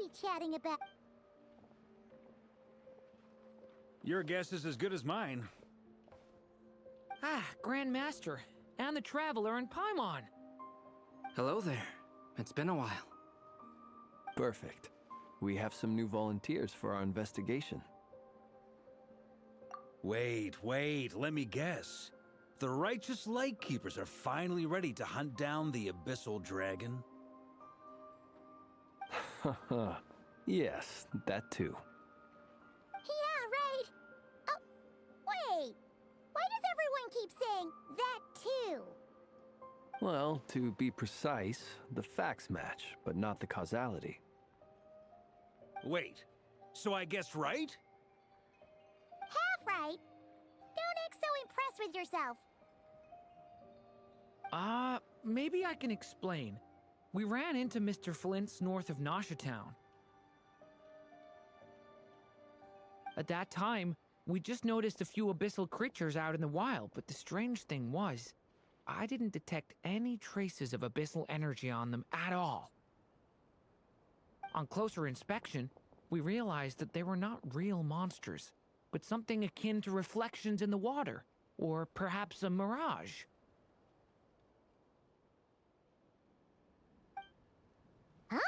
be chatting about? Your guess is as good as mine. Ah, Grand Master, and the Traveler in Paimon. Hello there. It's been a while. Perfect. We have some new volunteers for our investigation. Wait, let me guess. The righteous Lightkeepers are finally ready to hunt down the Abyssal Dragon? Haha. Yes, that too. Yeah, right. Oh, wait. Why does everyone keep saying that too? Well, to be precise, the facts match, but not the causality. Wait, so I guessed right? Half right. Don't act so impressed with yourself. Maybe I can explain. We ran into Mr. Flint's north of Town. At that time, we just noticed a few abyssal creatures out in the wild, but the strange thing was, I didn't detect any traces of abyssal energy on them at all. On closer inspection, we realized that they were not real monsters, but something akin to reflections in the water, or perhaps a mirage. Huh?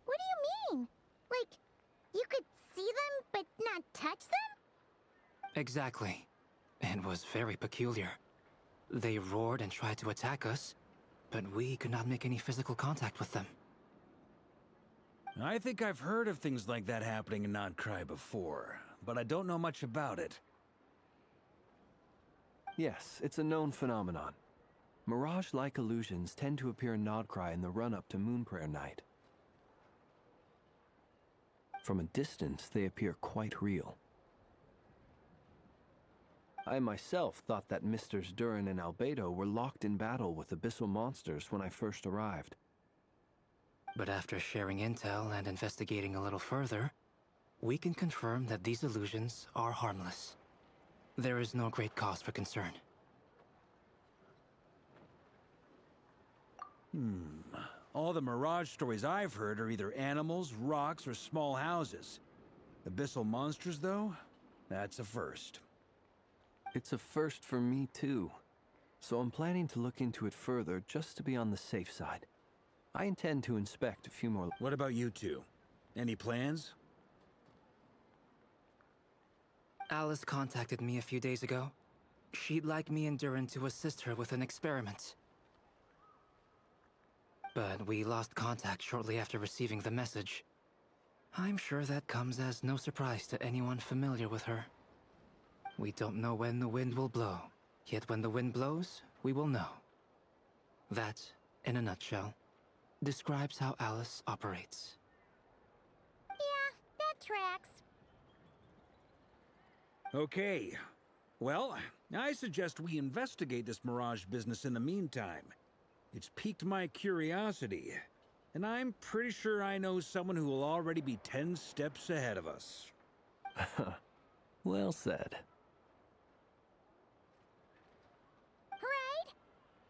What do you mean? Like, you could see them but not touch them? Exactly. It was very peculiar. They roared and tried to attack us, but we could not make any physical contact with them. I think I've heard of things like that happening in Nodcry before, but I don't know much about it. Yes, it's a known phenomenon. Mirage-like illusions tend to appear in Nodcry in the run-up to Moonprayer Night. From a distance, they appear quite real. I myself thought that Misters Durin and Albedo were locked in battle with abyssal monsters when I first arrived. But after sharing intel and investigating a little further, we can confirm that these illusions are harmless. There is no great cause for concern. All the Mirage stories I've heard are either animals, rocks, or small houses. Abyssal monsters, though? That's a first. It's a first for me, too. So I'm planning to look into it further just to be on the safe side. I intend to inspect a few more... What about you two? Any plans? Alice contacted me a few days ago. She'd like me and Durin to assist her with an experiment. But we lost contact shortly after receiving the message. I'm sure that comes as no surprise to anyone familiar with her. We don't know when the wind will blow, yet when the wind blows, we will know. That, in a nutshell, describes how Alice operates. Yeah, that tracks. Okay. Well, I suggest we investigate this Mirage business in the meantime. It's piqued my curiosity, and I'm pretty sure I know someone who will already be 10 steps ahead of us. Well said. Right?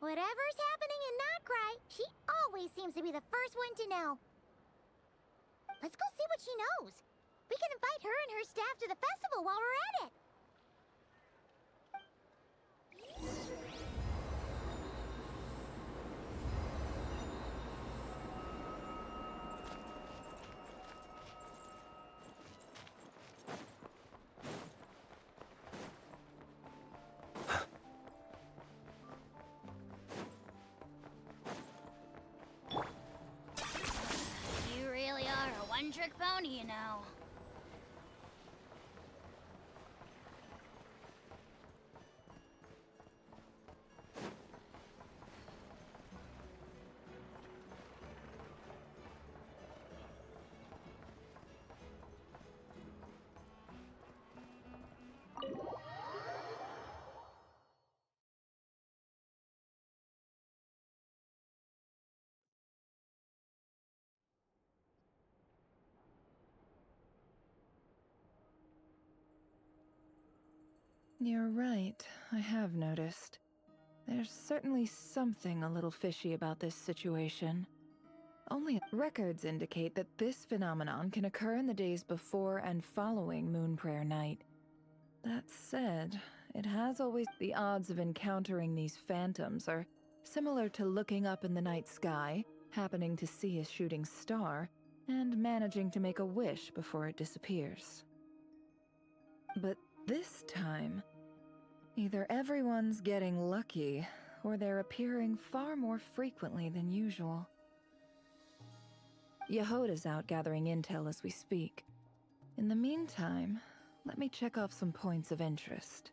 Whatever's happening in Nodcry, she always seems to be the first one to know. Let's go see what she knows. We can invite her and her staff to the festival while we're at it. You really are a one-trick pony, you know. You're right, I have noticed. There's certainly something a little fishy about this situation. Only records indicate that this phenomenon can occur in the days before and following Moon Prayer Night. That said, it has always... The odds of encountering these phantoms are similar to looking up in the night sky, happening to see a shooting star, and managing to make a wish before it disappears. But this time, either everyone's getting lucky, or they're appearing far more frequently than usual. Yehoda's out gathering intel as we speak. In the meantime, let me check off some points of interest.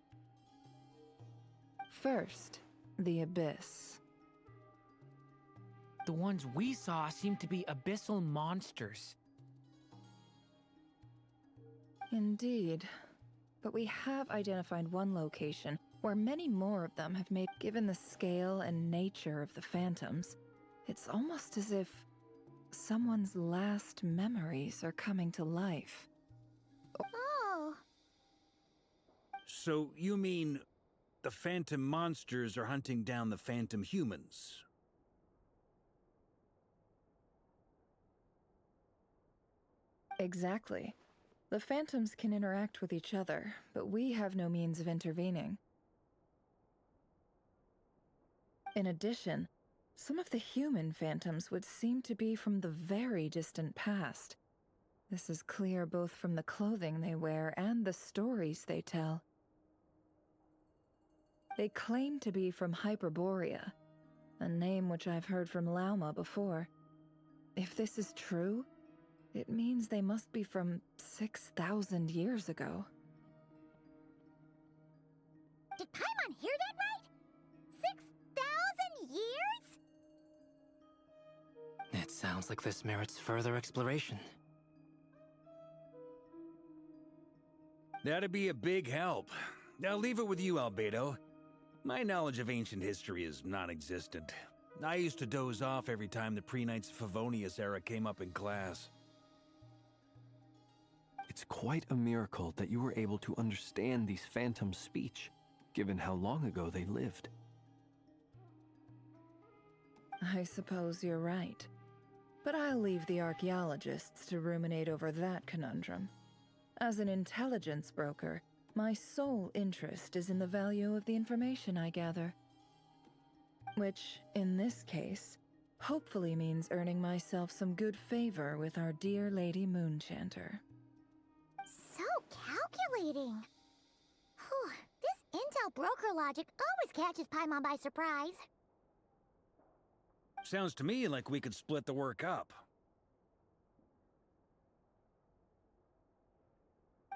First, the Abyss. The ones we saw seem to be abyssal monsters. Indeed. But we have identified one location where many more of them have made... Given the scale and nature of the phantoms, it's almost as if someone's last memories are coming to life. Oh. So you mean the phantom monsters are hunting down the phantom humans? Exactly. The phantoms can interact with each other, but we have no means of intervening. In addition, some of the human phantoms would seem to be from the very distant past. This is clear both from the clothing they wear and the stories they tell. They claim to be from Hyperborea, a name which I've heard from Lauma before. If this is true, it means they must be from 6,000 years ago. Did Paimon hear that right? 6,000 years? It sounds like this merits further exploration. That'd be a big help. I'll leave it with you, Albedo. My knowledge of ancient history is non-existent. I used to doze off every time the pre-Knights Favonius era came up in class. It's quite a miracle that you were able to understand these phantoms' speech, given how long ago they lived. I suppose you're right. But I'll leave the archaeologists to ruminate over that conundrum. As an intelligence broker, my sole interest is in the value of the information I gather. Which, in this case, hopefully means earning myself some good favor with our dear Lady Moonchanter. So calculating. Whew, this intel broker logic always catches Paimon by surprise. Sounds to me like we could split the work up.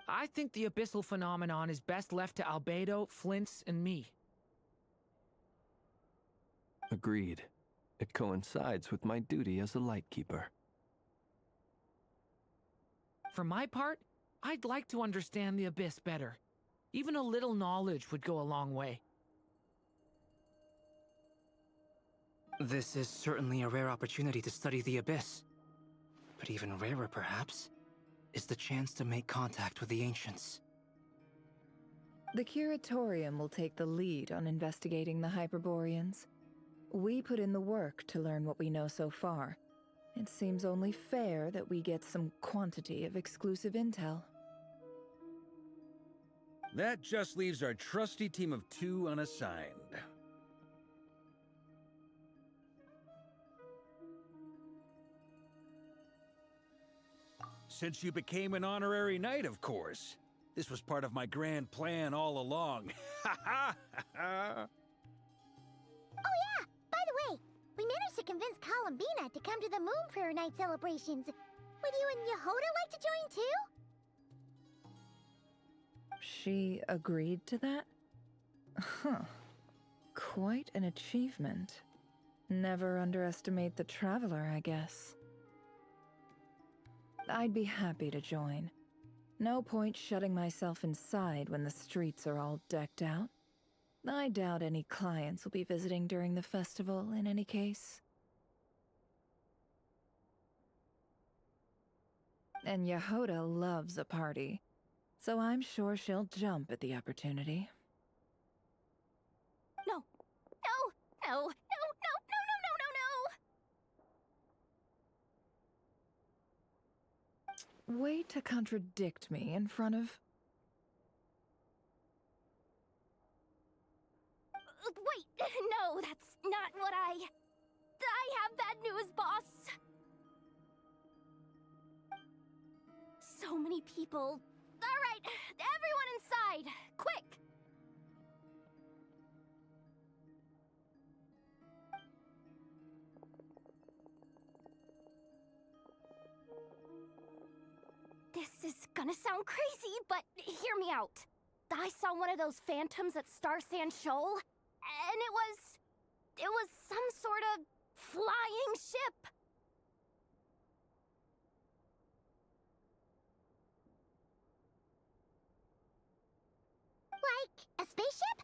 I think the abyssal phenomenon is best left to Albedo, Flint's, and me. Agreed. It coincides with my duty as a lightkeeper. For my part, I'd like to understand the Abyss better. Even a little knowledge would go a long way. This is certainly a rare opportunity to study the Abyss. But even rarer, perhaps, is the chance to make contact with the Ancients. The Curatorium will take the lead on investigating the Hyperboreans. We put in the work to learn what we know so far. It seems only fair that we get some quantity of exclusive intel. That just leaves our trusty team of 2 unassigned. Since you became an honorary knight, of course. This was part of my grand plan all along. Ha ha ha! Oh yeah, by the way, we managed to convince Columbina to come to the Moon Prayer Night celebrations. Would you and Yehoda like to join too? She agreed to that? Huh. Quite an achievement. Never underestimate the traveler, I guess. I'd be happy to join. No point shutting myself inside when the streets are all decked out. I doubt any clients will be visiting during the festival in any case. And Yehoda loves a party, so I'm sure she'll jump at the opportunity. No. No. No. No. No. No. No. No. No. No. way to contradict me in front of... Wait, no, that's not what I have bad news, boss! So many people. Alright, everyone inside! Quick! This is gonna sound crazy, but hear me out. I saw one of those phantoms at Star Sand Shoal, and it was some sort of flying ship. Like a spaceship?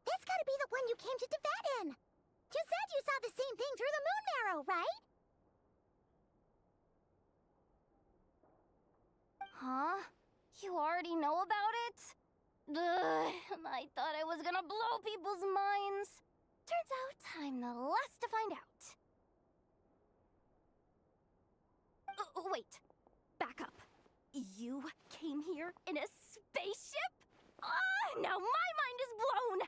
That's gotta be the one you came to Tibet in. You said you saw the same thing through the moon marrow, right? Huh? You already know about it? Ugh, I thought I was gonna blow people's minds. Turns out I'm the last to find out. Wait. Back up. You came here in a spaceship? Now my mind is blown!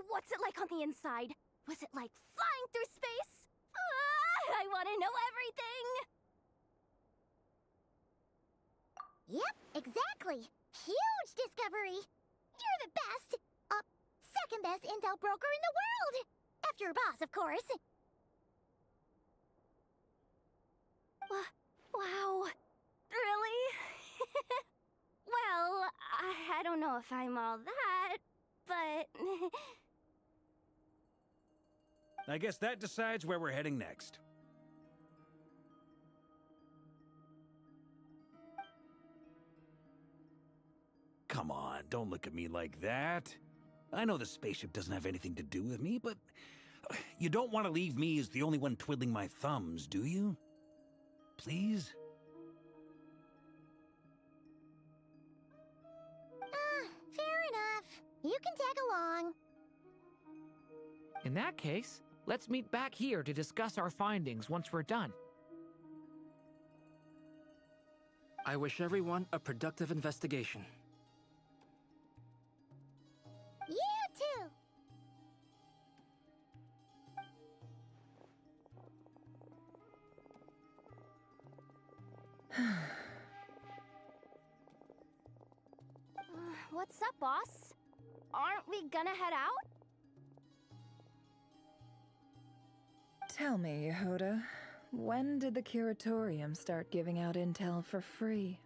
What's it like on the inside? Was it like flying through space? I want to know everything! Yep, exactly. Huge discovery. You're the best. Second best intel broker in the world. After your boss, of course. Wow. Really? Well, I don't know if I'm all that, but... I guess that decides where we're heading next. Come on, don't look at me like that. I know the spaceship doesn't have anything to do with me, but you don't want to leave me as the only one twiddling my thumbs, do you? Please? Fair enough. You can tag along. In that case, let's meet back here to discuss our findings once we're done. I wish everyone a productive investigation. You too. What's up, boss? Aren't we gonna head out? Tell me, Yehuda, when did the curatorium start giving out intel for free?